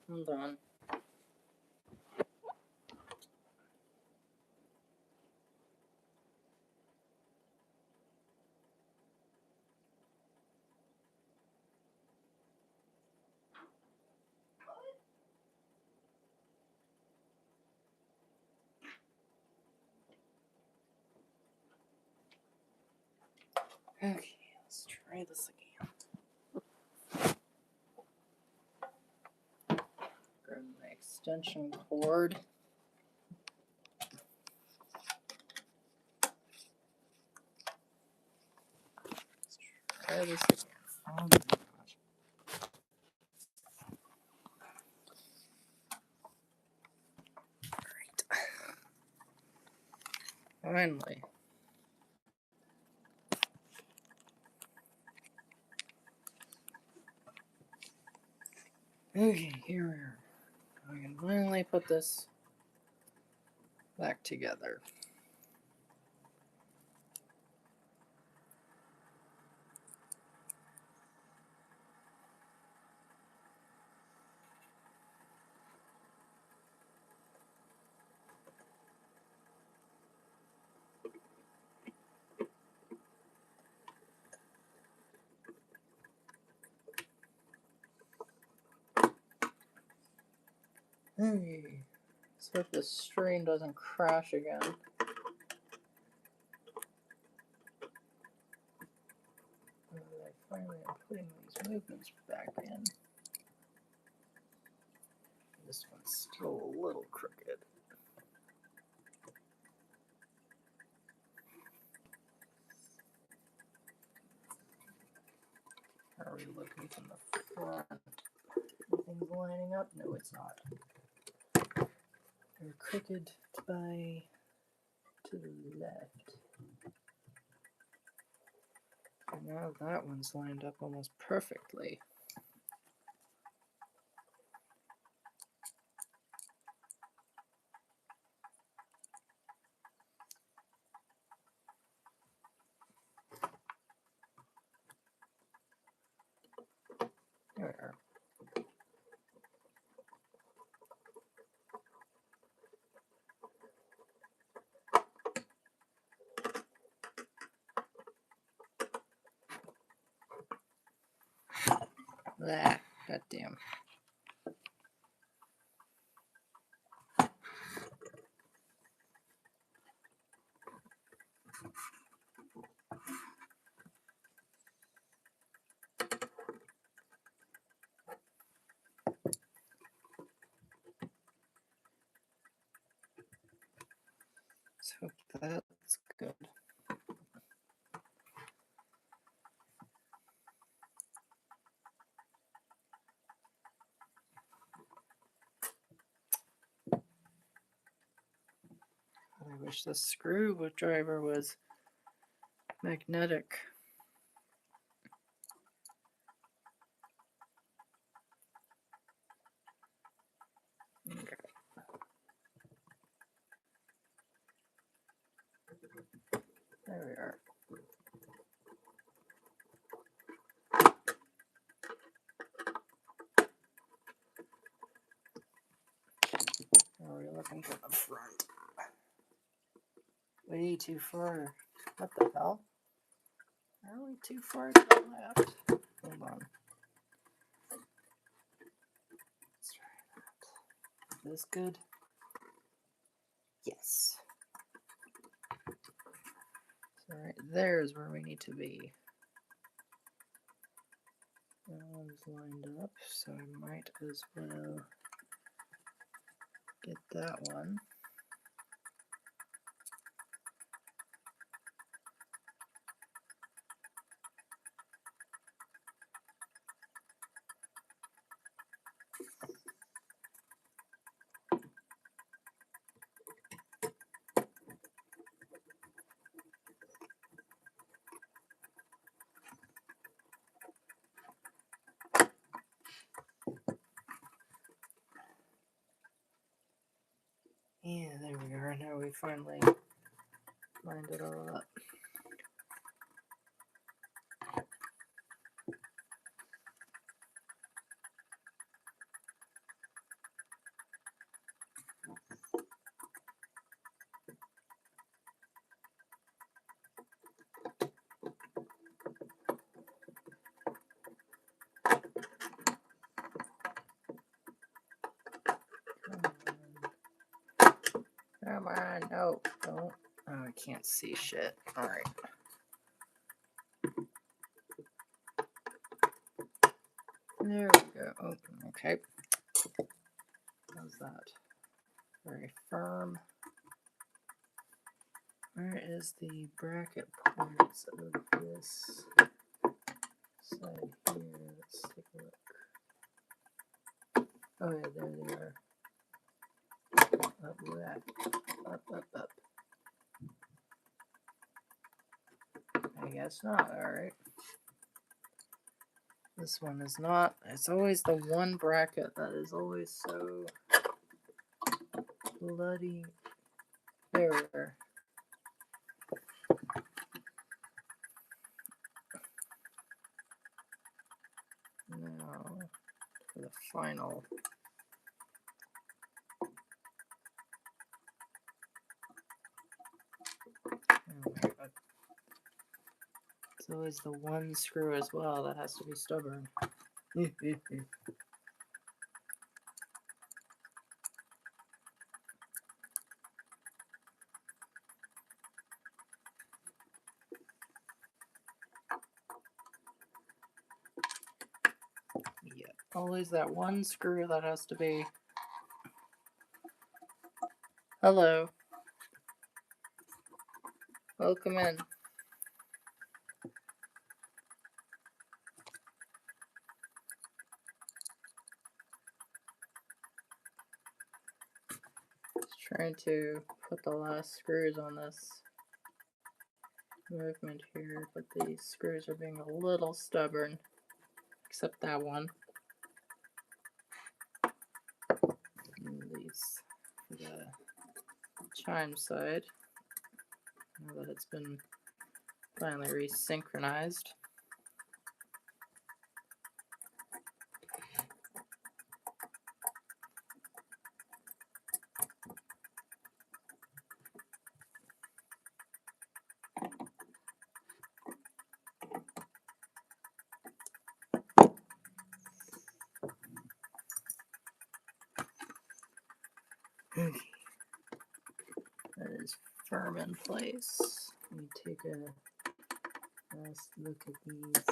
Hold on. Okay, let's try this again. Grab my extension cord. Let's try this again. Oh my gosh. Alright. Finally. Okay, here we are. I can finally put this back together. Hey, let's hope the stream doesn't crash again. I finally am putting these movements back in. This one's still a little crooked. Are we looking from the front? Everything's lining up? No, it's not. They're crooked by to the left. And now that one's lined up almost perfectly. There we are. Ah, goddamn. Let's hope that's good. I wish the screwdriver was magnetic. Okay. There we are. Now we're looking for the front. Way too far. What the hell? Are we too far to the left? Hold on. Let's try that. Is this good? Yes. So right there is where we need to be. That one's lined up, so I might as well get that one. Yeah, there we are. Now we finally lined it all up. Come on, no, don't. Oh, I can't see shit. All right. There we go. Oh, okay. How's that? Very firm. Where is the bracket parts of this side here? Let's take a look. Oh yeah, there they are. Up that. Up. I guess not. Alright. This one is not. It's always the one bracket that is always so bloody. There. Now, for the final. Oh my god. It's always the one screw as well that has to be stubborn. Yeah, always that one screw that has to be. Hello. Welcome in. Just trying to put the last screws on this movement here, but these screws are being a little stubborn, except that one. And these for the chime side, now that it's been finally resynchronized. That is firm in place. Let me take a last look at these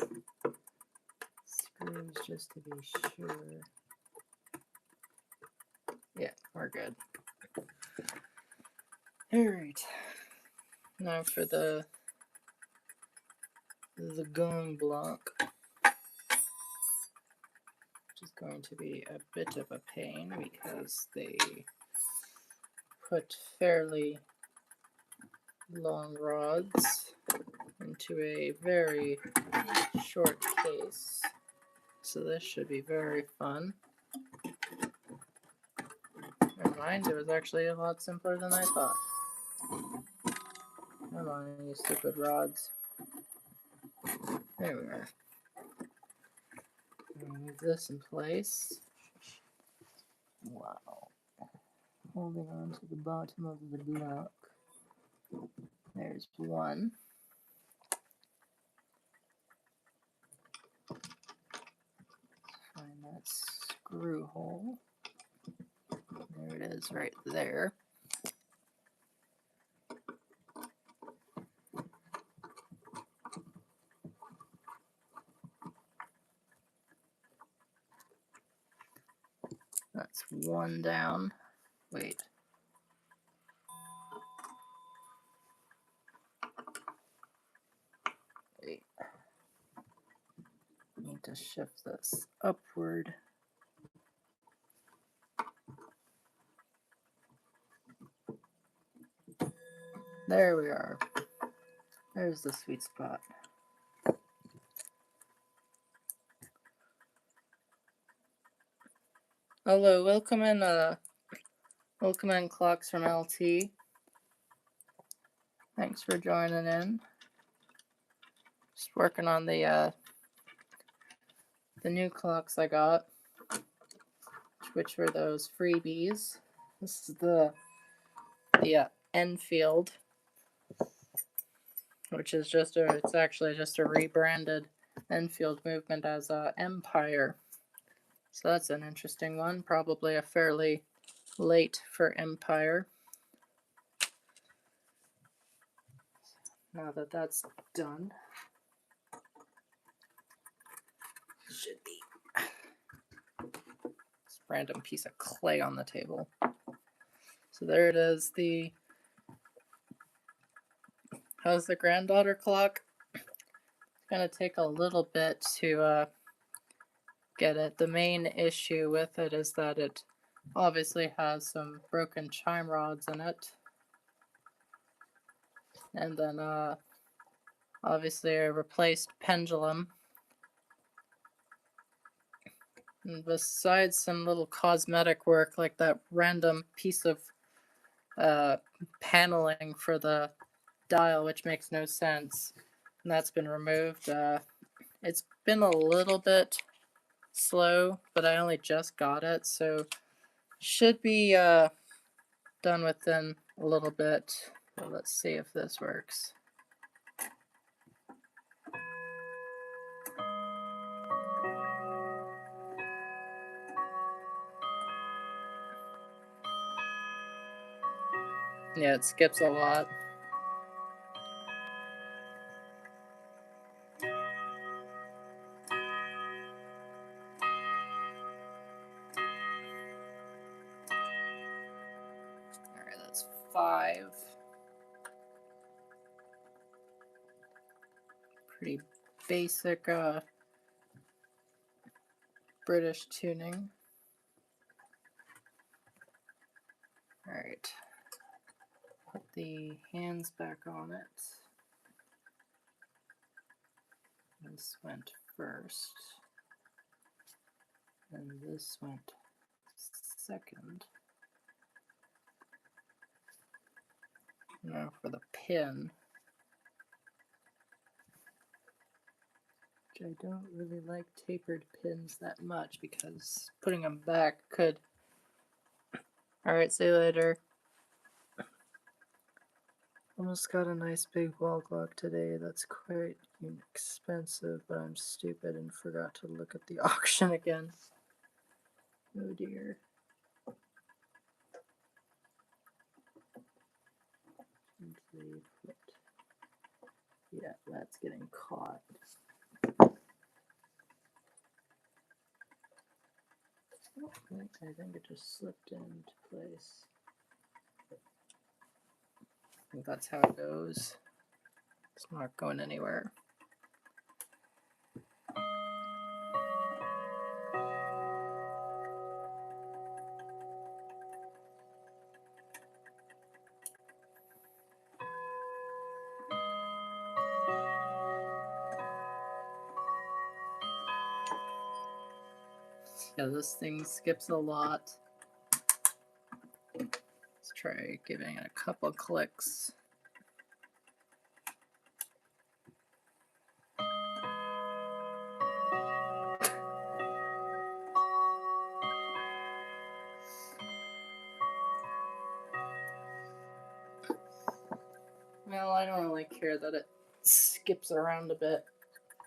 screws just to be sure. Yeah, we're good. Alright. Now for the gong block, which is going to be a bit of a pain because they put fairly long rods into a very short case. So this should be very fun. Never mind, it was actually a lot simpler than I thought. Come on, you stupid rods. There we are. Move this in place. Wow. Holding on to the bottom of the block. There's one. Find that screw hole. There it is, right there. That's one down. Wait. Need to shift this upward. There we are. There's the sweet spot. Hello, welcome in Clocks from LT. Thanks for joining in. Just working on the new clocks I got, which were those freebies. This is the Enfield, which is it's actually just a rebranded Enfield movement as Empire. So that's an interesting one, probably a fairly late for Empire. Now that that's done, should be this random piece of clay on the table. So there it is. How's the granddaughter clock? It's gonna take a little bit to get it. The main issue with it is that it obviously has some broken chime rods in it. And then obviously a replaced pendulum. And besides some little cosmetic work like that random piece of paneling for the dial, which makes no sense, and that's been removed. It's been a little bit slow, but I only just got it, so should be done within a little bit. Well, let's see if this works. Yeah, it skips a lot. Alright, that's 5. Pretty basic British tuning. Alright. Put the hands back on it. This went first. And this went second. Now for the pin, which I don't really like tapered pins that much because putting them back could. Alright, see you later. Almost got a nice big wall clock today. That's quite expensive, but I'm stupid and forgot to look at the auction again. Oh dear. Yeah, that's getting caught. I think it just slipped into place. I think that's how it goes. It's not going anywhere. Yeah, this thing skips a lot. Let's try giving it a couple clicks. Well, I don't really care that it skips around a bit.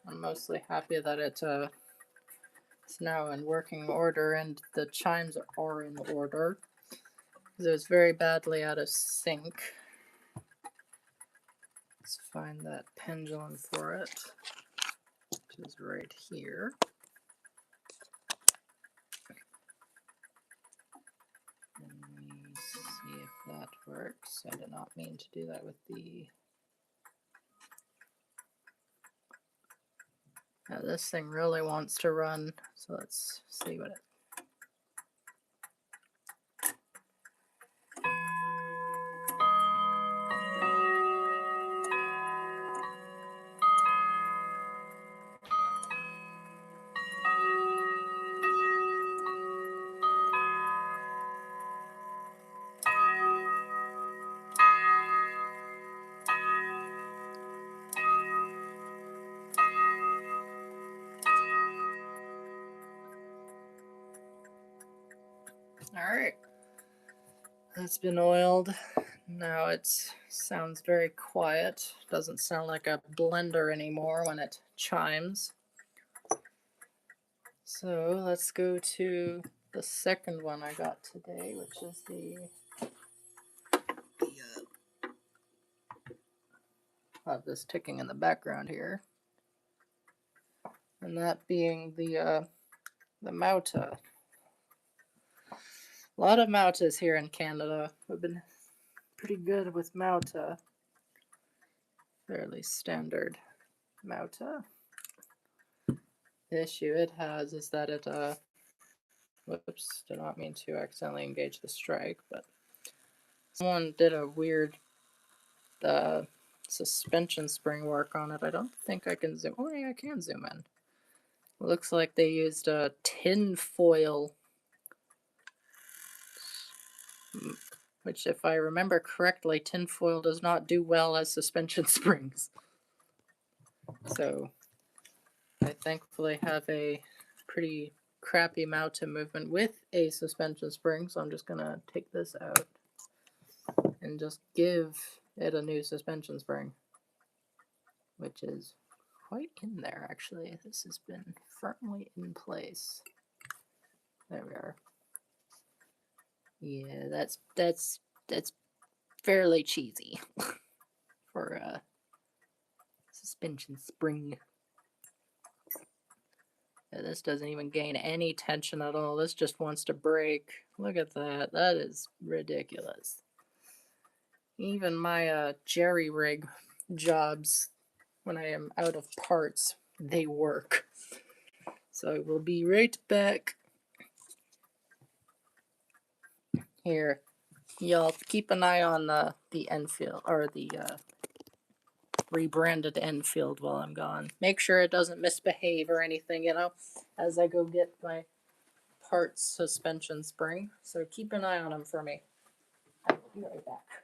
I'm mostly happy that it's now in working order and the chimes are in order. It was very badly out of sync. Let's find that pendulum for it, which is right here. Let me see if that works. I did not mean to do that with the... Now this thing really wants to run, so let's see what it... Alright, that's been oiled. Now it sounds very quiet. Doesn't sound like a blender anymore when it chimes. So let's go to the second one I got today, which is the have this ticking in the background here, and that being the Mauta. A lot of Mautas here in Canada. We've been pretty good with Mauta. Fairly standard Mauta. The issue it has is that it whoops, did not mean to accidentally engage the strike, but someone did a weird suspension spring work on it. I don't think I can zoom. Oh, yeah, I can zoom in. It looks like they used a tin foil, which, if I remember correctly, tin foil does not do well as suspension springs. So I thankfully have a pretty crappy Mauta movement with a suspension spring, so I'm just gonna take this out and just give it a new suspension spring, which is quite in there actually. This has been firmly in place. There we are. Yeah, that's fairly cheesy for a suspension spring. Yeah, this doesn't even gain any tension at all. This just wants to break. Look at that. That is ridiculous. Even my jerry rig jobs, when I am out of parts, they work. So we'll be right back. Here, y'all keep an eye on the Enfield, or the rebranded Enfield while I'm gone. Make sure it doesn't misbehave or anything, you know, as I go get my parts suspension spring. So keep an eye on them for me. I'll be right back.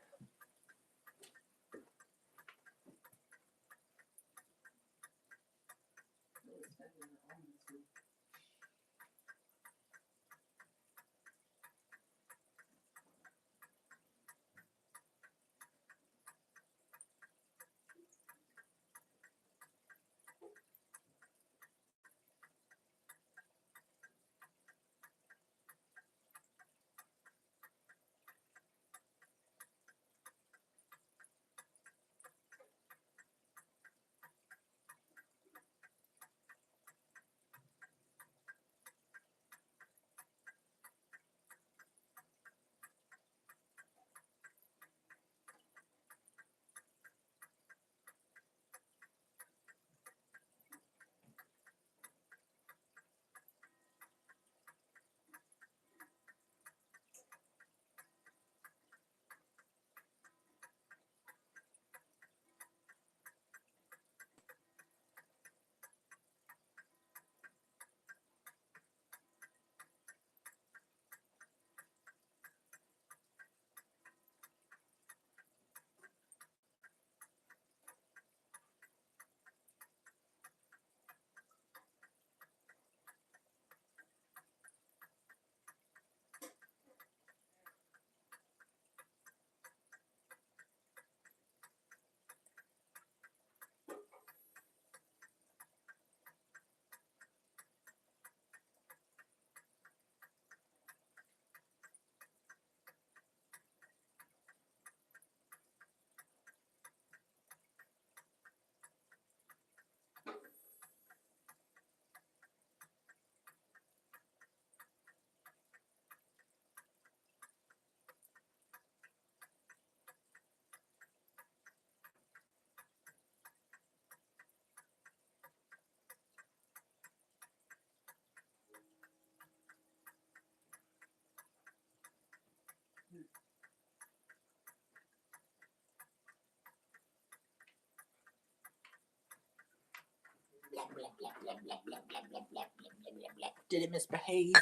Did it misbehave?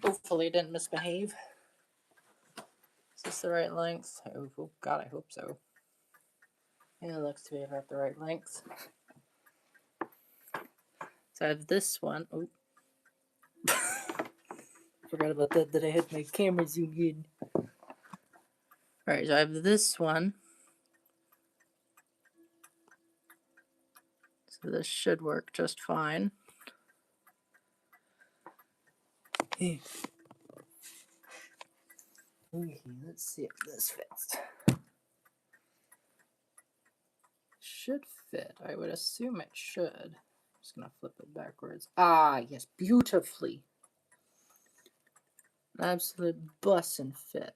Hopefully it didn't misbehave. Is this the right length? Oh God, I hope so. Yeah, it looks to be about the right length. So I have this one. Oh, forgot about that I had my camera zoomed in. Alright, so I have this one. So this should work just fine. Okay, let's see if this fits. should fit. I would assume it should. I'm just gonna flip it backwards. Ah, yes, beautifully. Absolute bussin' fit.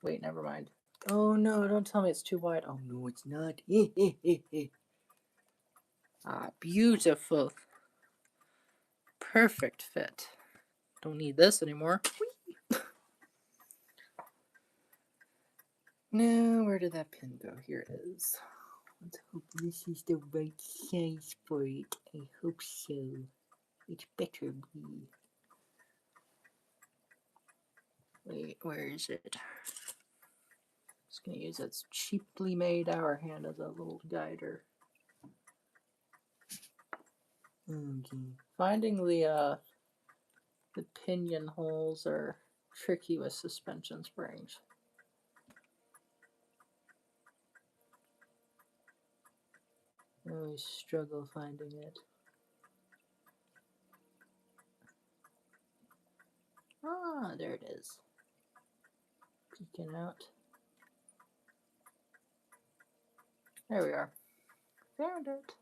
Wait, never mind. Oh no, don't tell me it's too wide. Oh no, it's not. Ah, beautiful. Perfect fit. Don't need this anymore. Now, where did that pin go? Here it is. Let's hope this is the right size for it. I hope so. It better be. Wait, where is it? Just gonna use its cheaply made hour hand as a little guider. Okay. Finding the pinion holes are tricky with suspension springs. I always struggle finding it. Ah, there it is. Peeking out. There we are. Found it.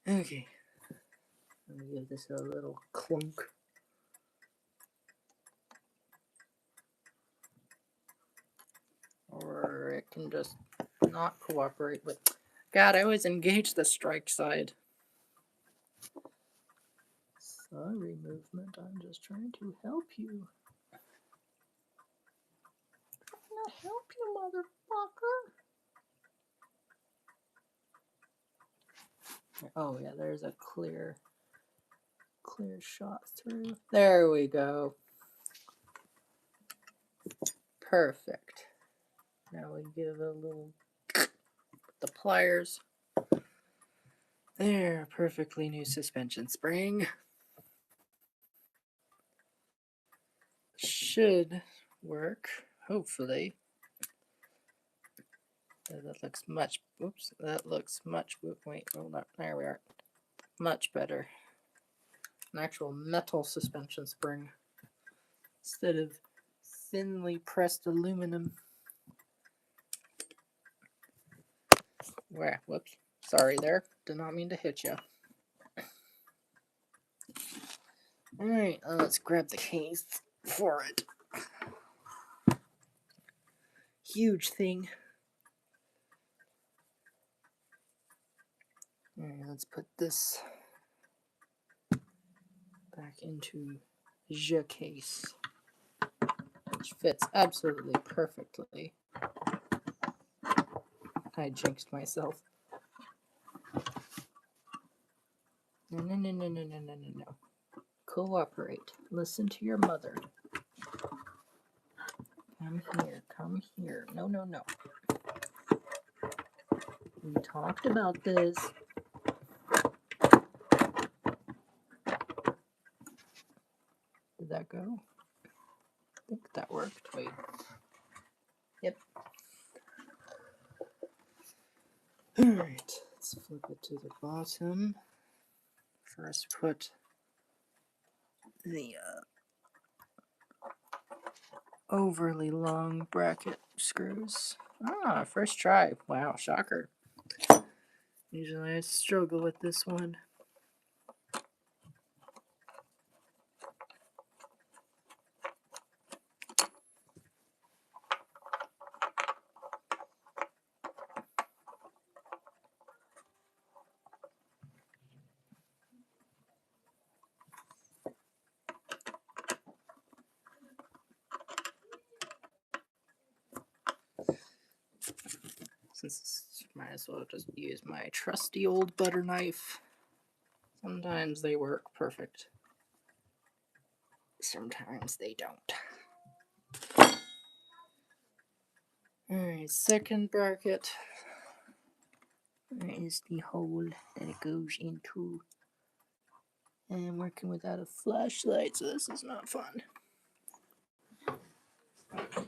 Okay. Let me give this a little clunk. Or it can just not cooperate with. God, I always engage the strike side. Sorry, movement. I'm just trying to help you. I'm gonna help you, motherfucker. Oh yeah, there's a clear shot through. There we go. Perfect. Now we give a little the pliers. There, perfectly new suspension spring. Should work, hopefully. That looks much, oops, that looks much, wait, hold up, there we are. Much better. An actual metal suspension spring instead of thinly pressed aluminum. Whoops, sorry there, did not mean to hit you. Alright, let's grab the case for it. Huge thing. Alright, let's put this back into the case, which fits absolutely perfectly. I jinxed myself. No. Cooperate. Listen to your mother. Come here. No. We talked about this. Did that go? I think that worked. Wait. Yep. Alright, let's flip it to the bottom. First put the overly long bracket screws. Ah, first try. Wow, shocker. Usually I struggle with this one. Might as well just use my trusty old butter knife. Sometimes they work perfect. Sometimes they don't. Alright, second bracket. There is the hole that it goes into. And I'm working without a flashlight, so this is not fun.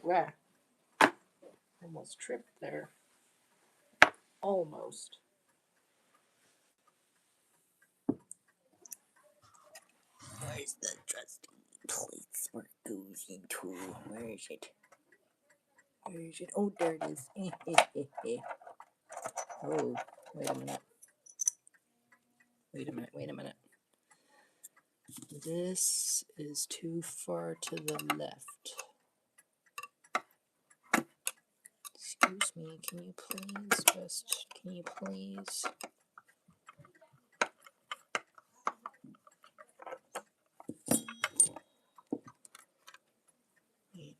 Wow. Almost tripped there. Almost. Where's the trusty place where it goes into? Where is it? Where is it? Oh, there it is. Oh, wait a minute. Wait a minute, wait a minute. This is too far to the left. Excuse me, can you please? Wait.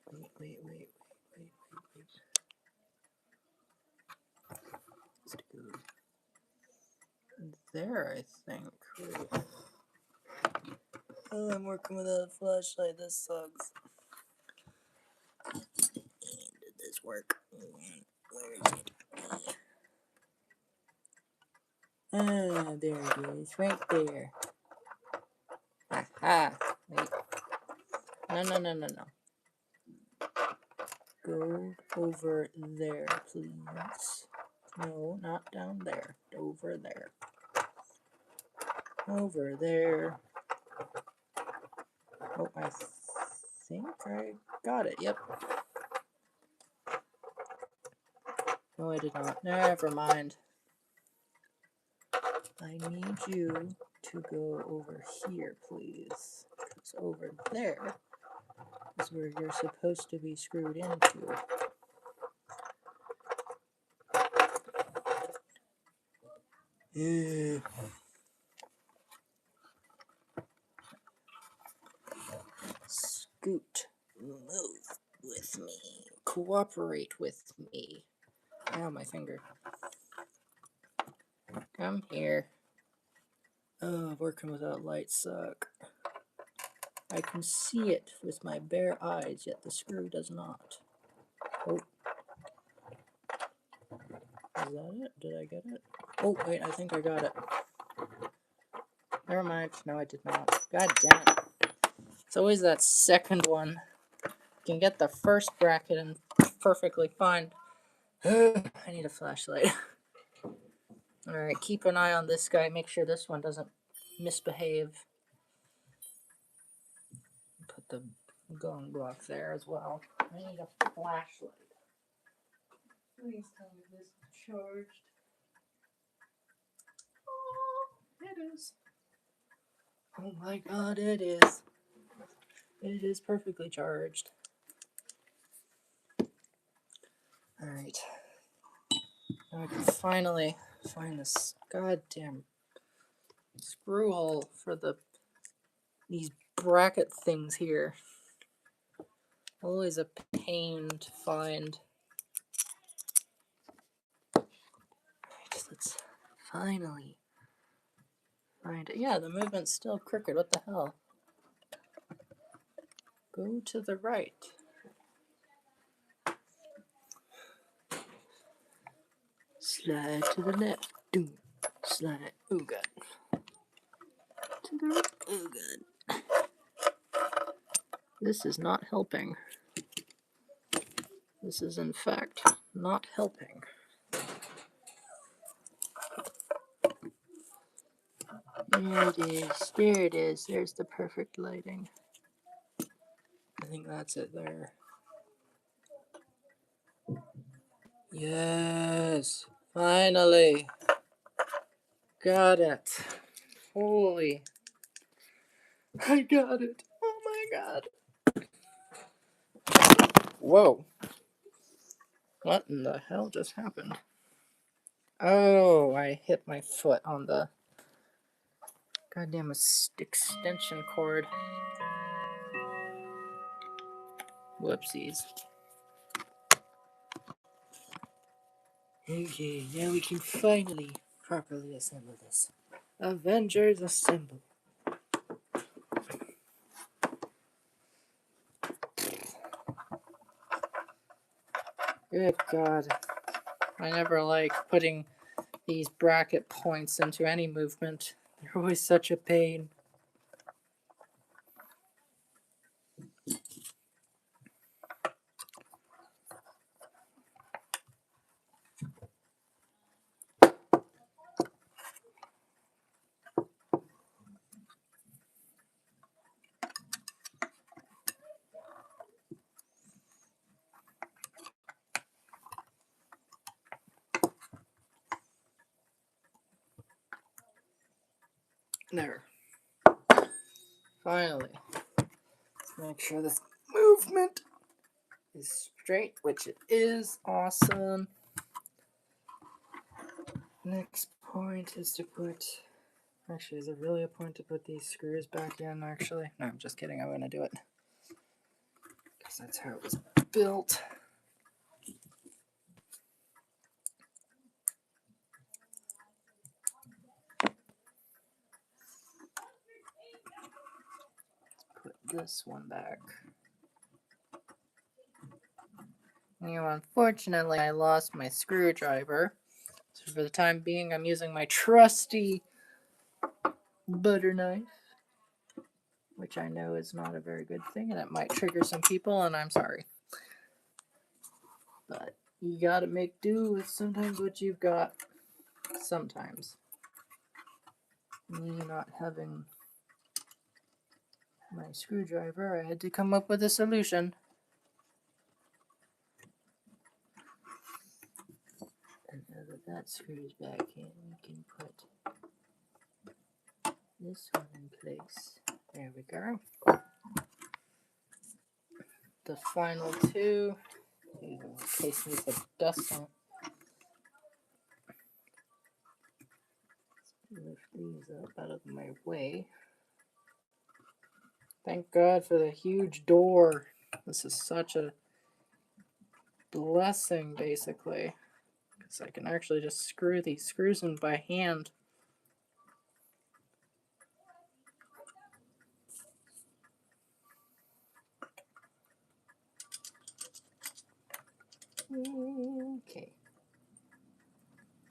Let's go there, I think. Wait. Oh, I'm working without a flashlight. This sucks. And did this work? Where is it? Ah, there it is. Right there. Aha. Wait. No. Go over there, please. No, not down there. Over there. Over there. Oh, I think I got it. Yep. No, I did not. Never mind. I need you to go over here, please. Because over there is where you're supposed to be screwed into. Scoot. Move with me. Cooperate with me. Ow, my finger. Come here. Oh, working without lights suck. I can see it with my bare eyes, yet the screw does not. Oh. Is that it? Did I get it? Oh, wait, I think I got it. Never mind. No, I did not. God damn it. It's always that second one. You can get the first bracket and perfectly fine. I need a flashlight. Alright, keep an eye on this guy. Make sure this one doesn't misbehave. Put the gong block there as well. I need a flashlight. Please tell me this is charged. Oh, it is. Oh my god, it is. It is perfectly charged. Alright. Now I can finally find this goddamn screw hole for these bracket things here. Always a pain to find. Alright, let's finally find it. Yeah, the movement's still crooked. What the hell? Go to the right. Slide to the left. Doom. Slide. Oh god. To the right. Oh god. This is not helping. This is in fact not helping. There it is. There it is. There's the perfect lighting. I think that's it there. Yes. Finally. Got it. Holy. I got it. Oh my god. Whoa. What in the hell just happened? Oh, I hit my foot on the goddamn extension cord. Whoopsies. Okay, now we can finally properly assemble this. Avengers assemble. Good God. I never like putting these bracket points into any movement. They're always such a pain. There. Finally. Let's make sure this movement is straight, which it is. Awesome. Next point is to put... Actually, is it really a point to put these screws back in, actually? No, I'm just kidding. I'm going to do it. Because that's how it was built. Put this one back. Unfortunately, I lost my screwdriver. So for the time being, I'm using my trusty butter knife, which I know is not a very good thing, and it might trigger some people, and I'm sorry. But you gotta make do with sometimes what you've got. Sometimes. Me not having my screwdriver, I had to come up with a solution. And now that screws back in, we can put this one in place. There we go. The final two, in case needs a dust on. Lift these up out of my way. Thank God for the huge door. This is such a blessing, basically. Because I can actually just screw these screws in by hand. Okay.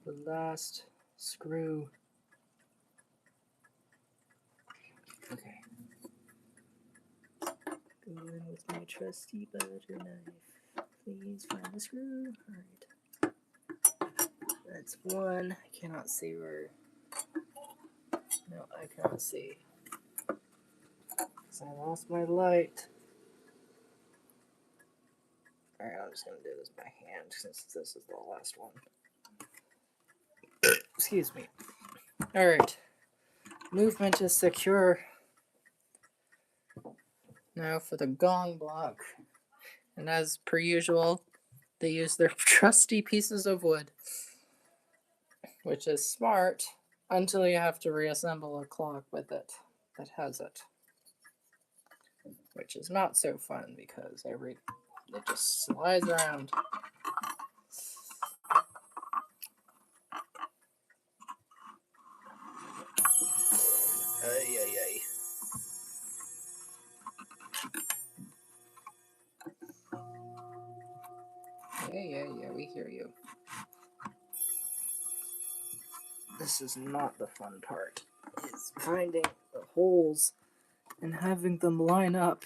The last screw. Okay. Go in with my trusty butter knife. Please find the screw. Alright. That's one. I cannot see where. No, I cannot see. Because I lost my light. Alright, I'm just going to do this by hand since this is the last one. Excuse me. Alright. Movement is secure. Now for the gong block. And as per usual, they use their trusty pieces of wood. Which is smart until you have to reassemble a clock with it that has it. Which is not so fun because it just slides around. Ay, ay, ay. Yeah, we hear you. This is not the fun part. It's finding the holes and having them line up.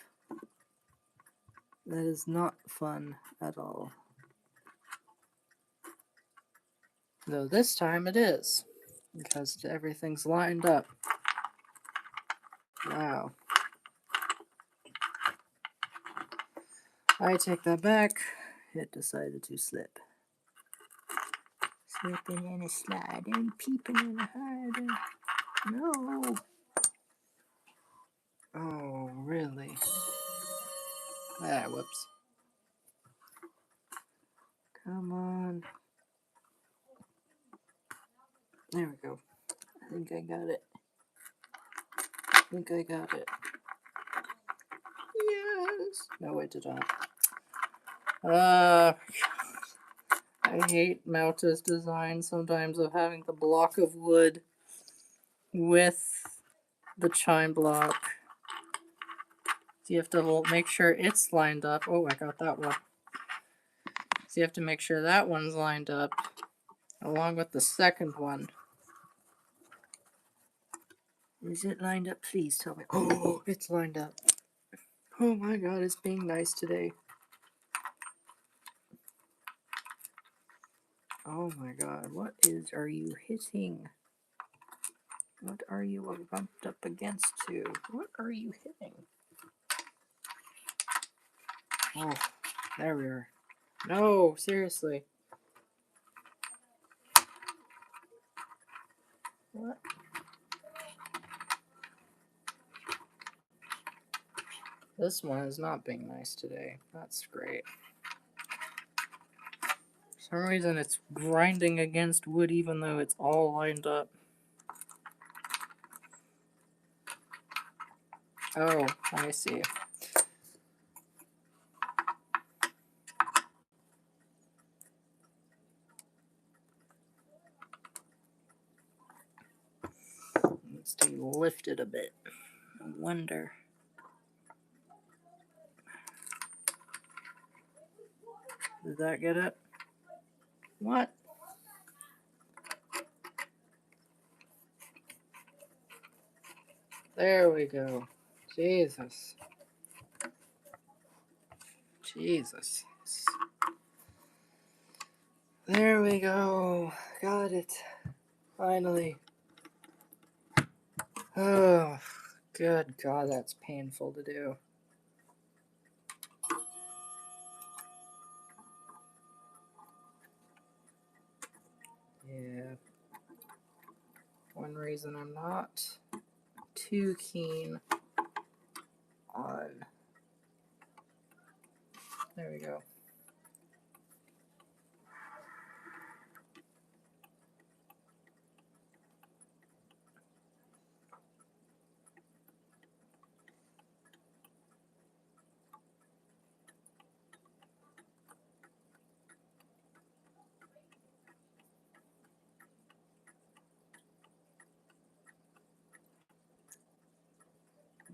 That is not fun at all. Though this time it is, because everything's lined up. Wow. I take that back. It decided to slip. Slipping and a sliding, peeping and a hiding. No. Oh, really? Ah, whoops. Come on. There we go. I think I got it. Yes. No, I did not. I hate Malta's design sometimes of having the block of wood with the chime block. So you have to make sure it's lined up. Oh, I got that one. So you have to make sure that one's lined up along with the second one. Is it lined up? Please tell me. Oh, it's lined up. Oh my God, it's being nice today. Oh my God, what are you hitting? What are you bumped up against to? What are you hitting? Oh, there we are. No, seriously. What? This one is not being nice today. That's great. For some reason it's grinding against wood even though it's all lined up. Oh, I see. Needs to be lifted a bit. I wonder. Did that get it? What? There we go. Jesus. Jesus. There we go. Got it. Finally. Oh, good God, that's painful to do. Yeah. One reason I'm not too keen on. There we go.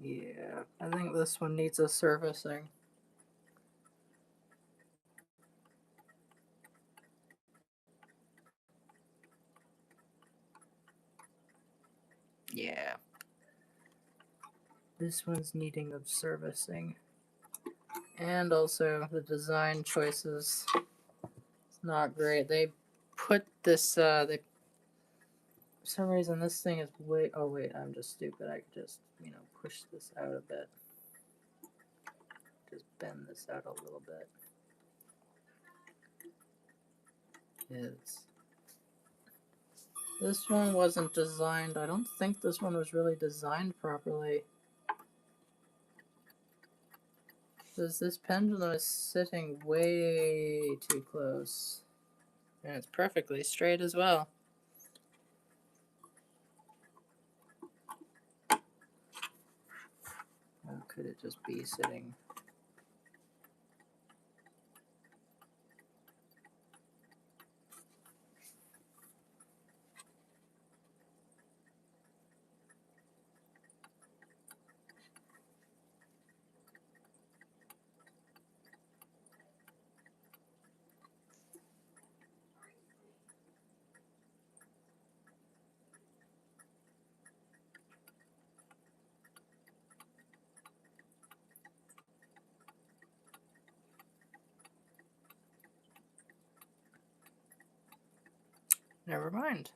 Yeah, I think this one needs a servicing. Yeah. This one's needing of servicing. And also the design choices. It's not great. They put this for some reason this thing is way oh wait, I'm just stupid. I could just, push this out a bit. Just bend this out a little bit. This one wasn't designed. I don't think this one was really designed properly. Because this pendulum is sitting way too close. And it's perfectly straight as well. Or could it just be sitting? Never mind.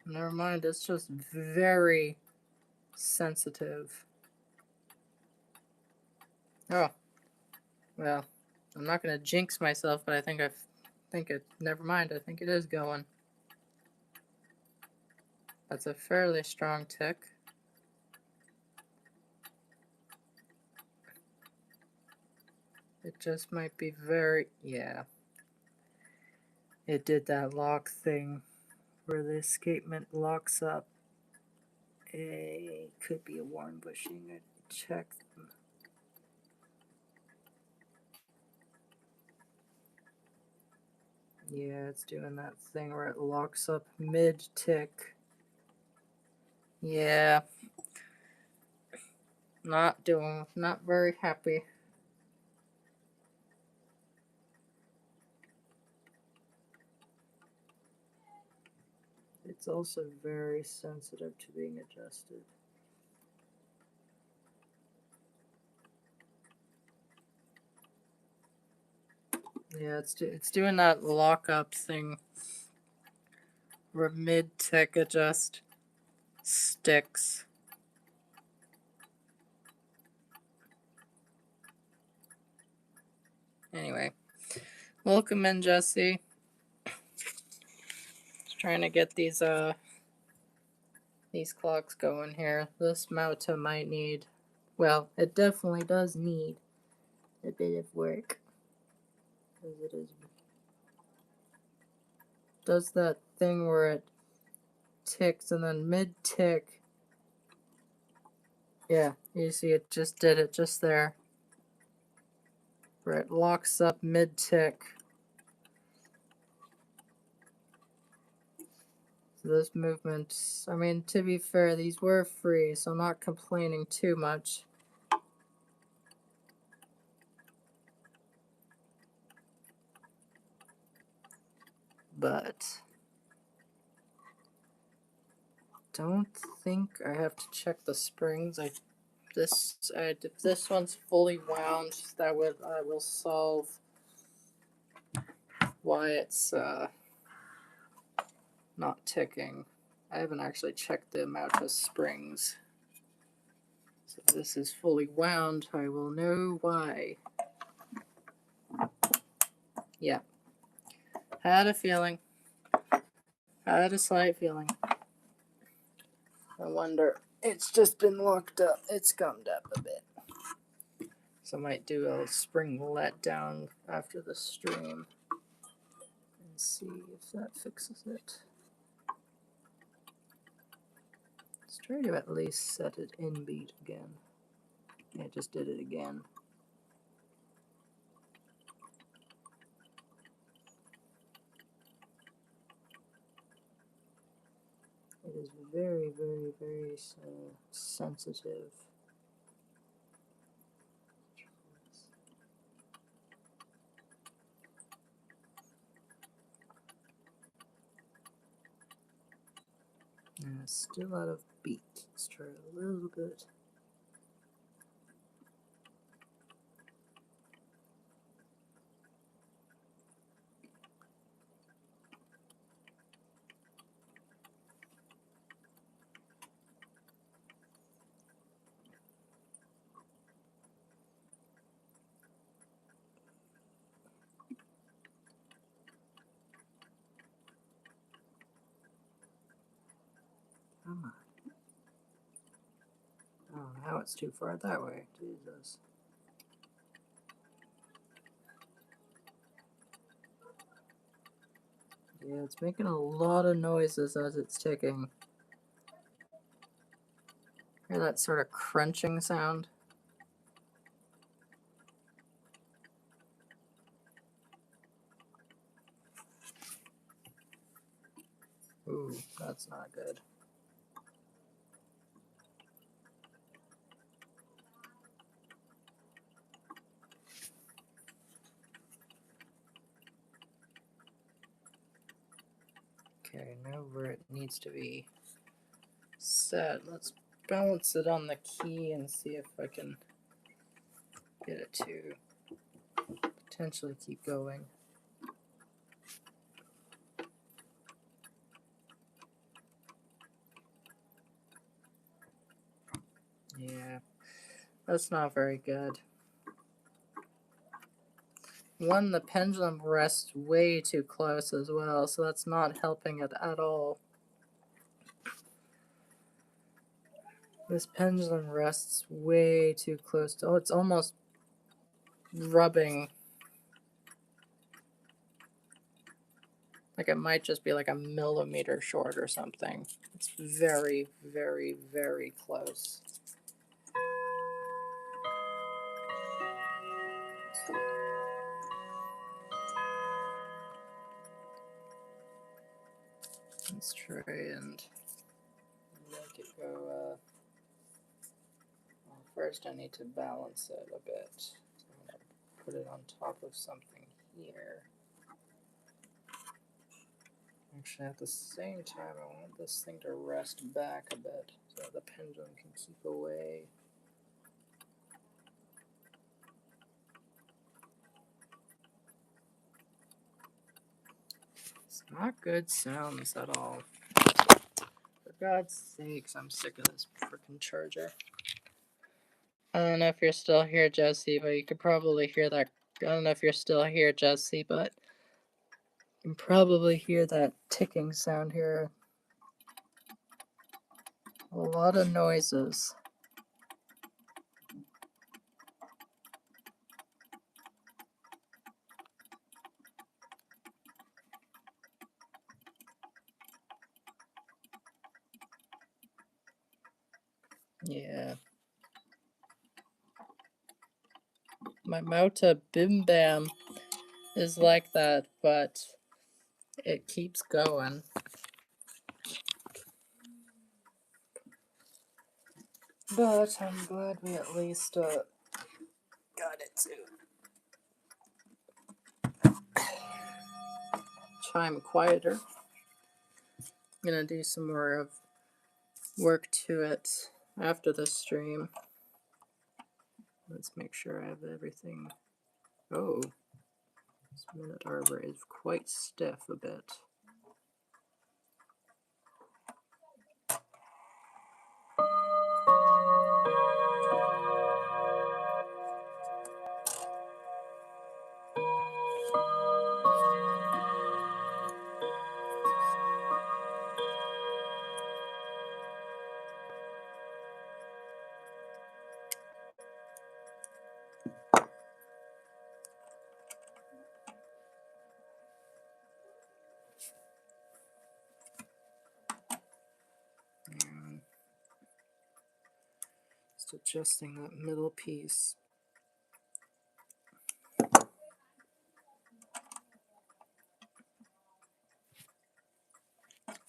Never mind, it's just very sensitive. Oh. Well, I'm not gonna jinx myself, but I think never mind, I think it is going. That's a fairly strong tick. It just might be yeah. It did that lock thing where the escapement locks up. It could be a worn bushing. I check. Yeah, it's doing that thing where it locks up mid-tick. Yeah. Not very happy. It's also very sensitive to being adjusted. Yeah, it's doing that lockup thing where mid-tick adjust sticks. Anyway, welcome in, Jesse. Just trying to get these these clocks going here. This Mauta might need, well, it definitely does need a bit of work. Because it does that thing where it ticks and then mid-tick. Yeah, you see it just did it just there. Where it locks up mid-tick. This movement, I mean, to be fair, these were free, so I'm not complaining too much. But don't think I have to check the springs. If this one's fully wound, I will solve why it's not ticking. I haven't actually checked the amount of springs. So if this is fully wound, I will know why. Yeah. Had a feeling. Had a slight feeling. I wonder. It's just been locked up. It's gummed up a bit. So I might do a spring letdown after the stream and see if that fixes it. Let's try to at least set it in beat again. Yeah, it just did it again. It is very, very, very sensitive. And it's still out of beat. Let's try it a little bit. Come on. Oh, now it's too far that way. Jesus. Yeah, it's making a lot of noises as it's ticking. Hear that sort of crunching sound? Ooh, that's not good. Okay, now where it needs to be set. Let's balance it on the key and see if I can get it to potentially keep going. Yeah, that's not very good. One, the pendulum rests way too close as well, so that's not helping it at all. This pendulum rests way too close to, oh, it's almost rubbing. Like it might just be like a millimeter short or something. It's very, very, very close. Let's try and make it go, well, first I need to balance it a bit. So I'm going to put it on top of something here. Actually, at the same time, I want this thing to rest back a bit so the pendulum can keep away. It's not good sounds at all. For God's sakes, I'm sick of this freaking charger. I don't know if you're still here, Jesse, but you could probably hear that. I don't know if you're still here, Jesse, but you can probably hear that ticking sound here. A lot of noises. Yeah. My Mauta Bim Bam is like that, but it keeps going. But I'm glad we at least got it to chime quieter. I'm gonna do some more of work to it after the stream. Let's make sure I have everything. Oh, this minute arbor is quite stiff a bit. And just adjusting that middle piece.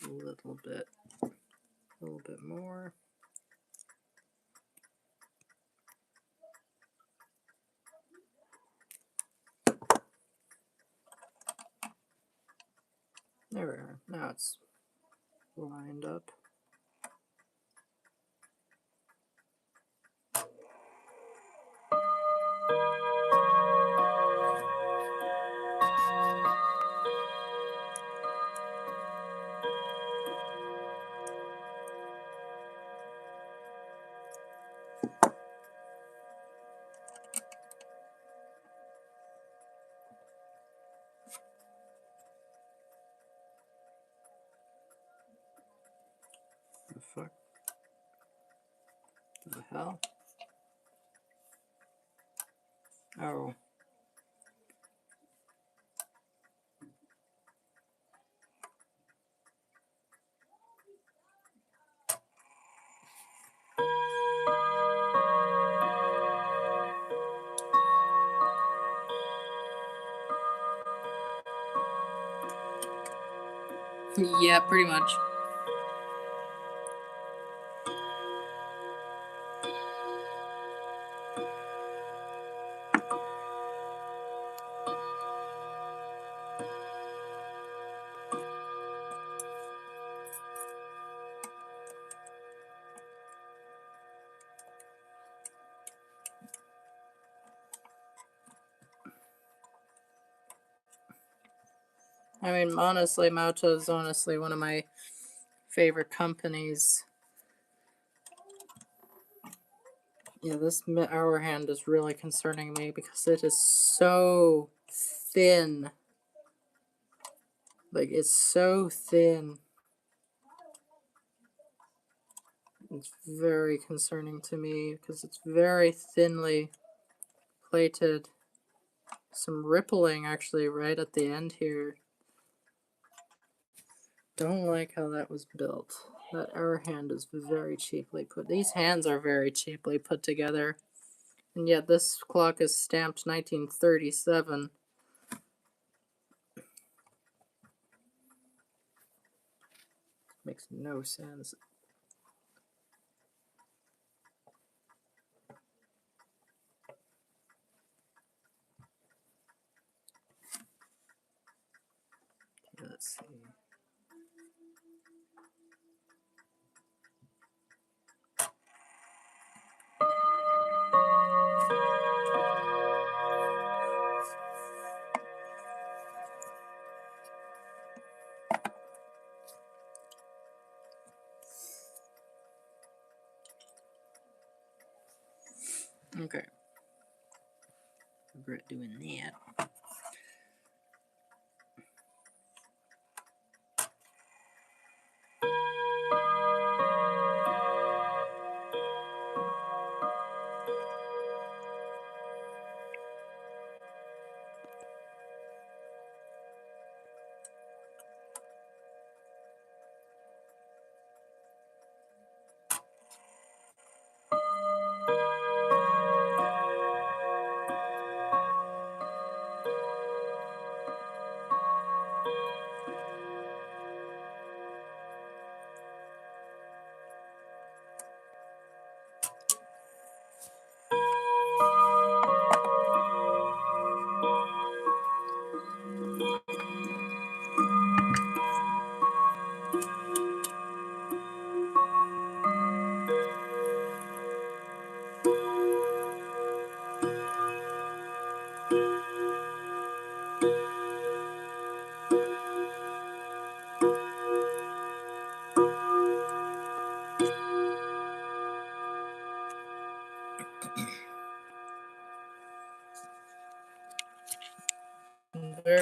A little bit more. There we are. Now it's lined up. The fuck? The hell? Oh. Yeah, pretty much. I mean, honestly, Mauta is honestly one of my favorite companies. Yeah, this hour hand is really concerning me because it is so thin. Like, it's so thin. It's very concerning to me because it's very thinly plated. Some rippling actually right at the end here. Don't like how that was built. That hour hand is very cheaply put. These hands are very cheaply put together. And yet this clock is stamped 1937. Makes no sense. Let's see. Okay. Regret doing that.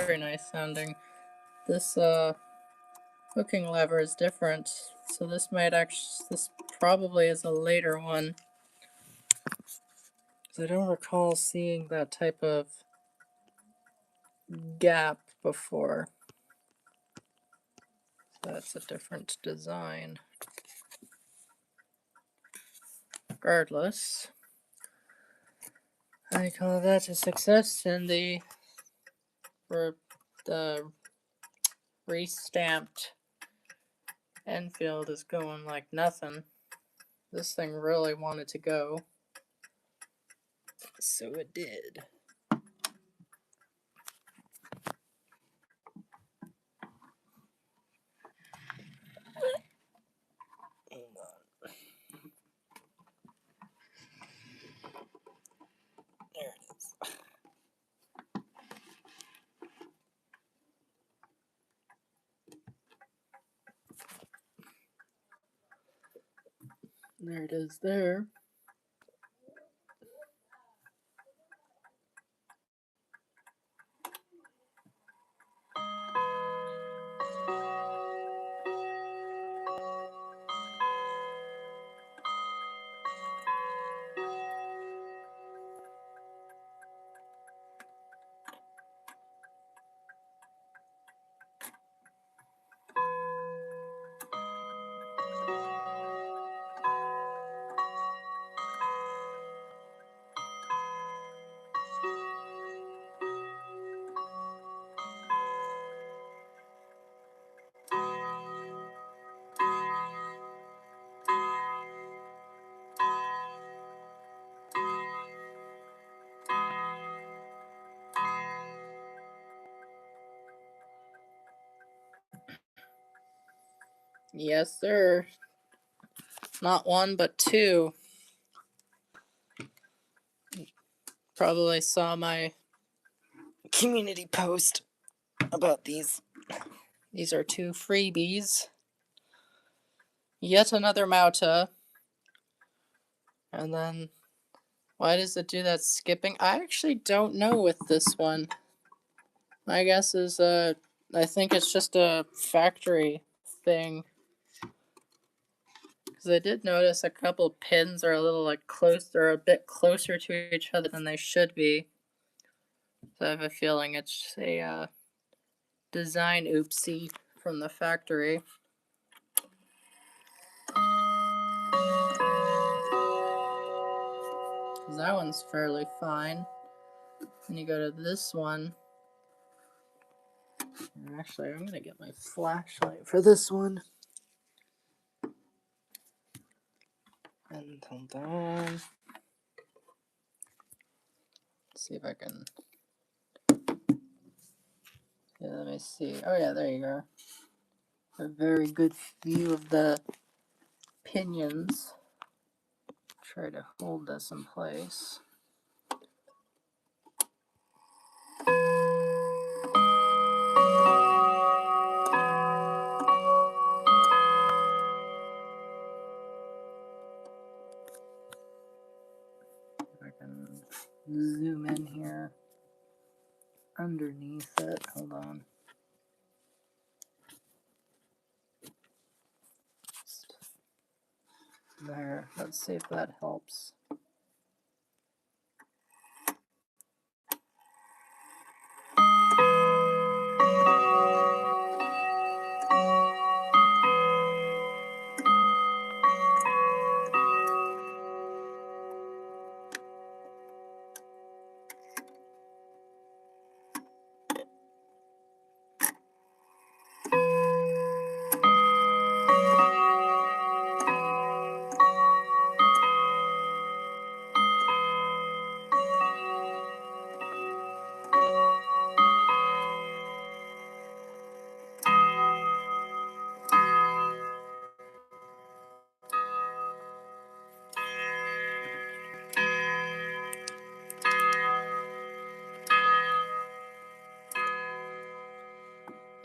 very nice sounding. This hooking lever is different, so this probably is a later one. 'Cause I don't recall seeing that type of gap before. That's a different design. Regardless, I call that a success, and the re-stamped Enfield is going like nothing. This thing really wanted to go, so it did. There it is. There it is there. Yes, sir. Not one, but two. Probably saw my community post about these. These are two freebies. Yet another Mauta. And then, why does it do that skipping? I actually don't know with this one. My guess is, I think it's just a factory thing. Because I did notice a couple pins are a little a bit closer to each other than they should be. So I have a feeling it's a design oopsie from the factory. That one's fairly fine. Then you go to this one. Actually, I'm gonna get my flashlight for this one. And hold on. Let's see if I can. Yeah, let me see. Oh yeah, there you go. A very good view of the pinions. Try to hold this in place. If I can zoom in here underneath it. Hold on. There. Let's see if that helps.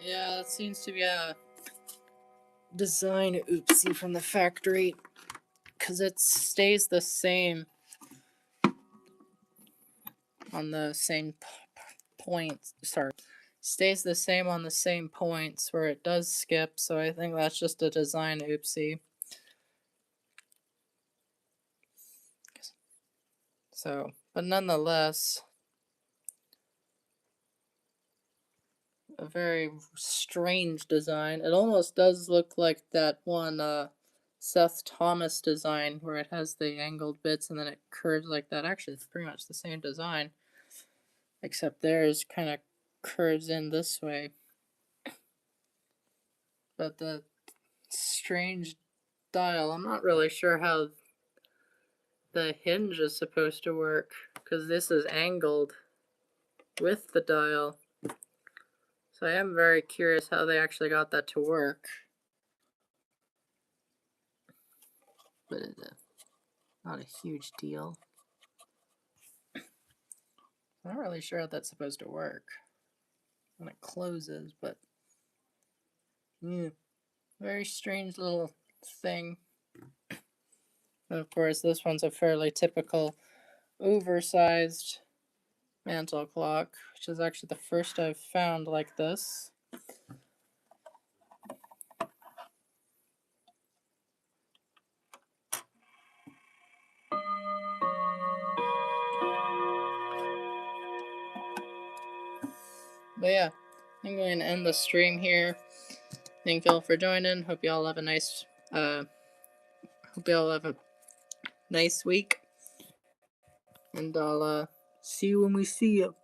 Yeah, that seems to be a design oopsie from the factory, because it stays the same on the same points. Sorry, stays the same on the same points where it does skip, so I think that's just a design oopsie. So, but nonetheless, a very strange design. It almost does look like that one Seth Thomas design where it has the angled bits and then it curves like that. Actually, it's pretty much the same design, except theirs kind of curves in this way. But the strange dial, I'm not really sure how the hinge is supposed to work, because this is angled with the dial. So I am very curious how they actually got that to work. But it's not a huge deal. I'm not really sure how that's supposed to work when it closes, but yeah, very strange little thing. And of course, this one's a fairly typical oversized mantle clock, which is actually the first I've found like this. But yeah, I'm going to end the stream here. Thank y'all for joining. Hope y'all have a nice nice week. And I'll see you when we see you.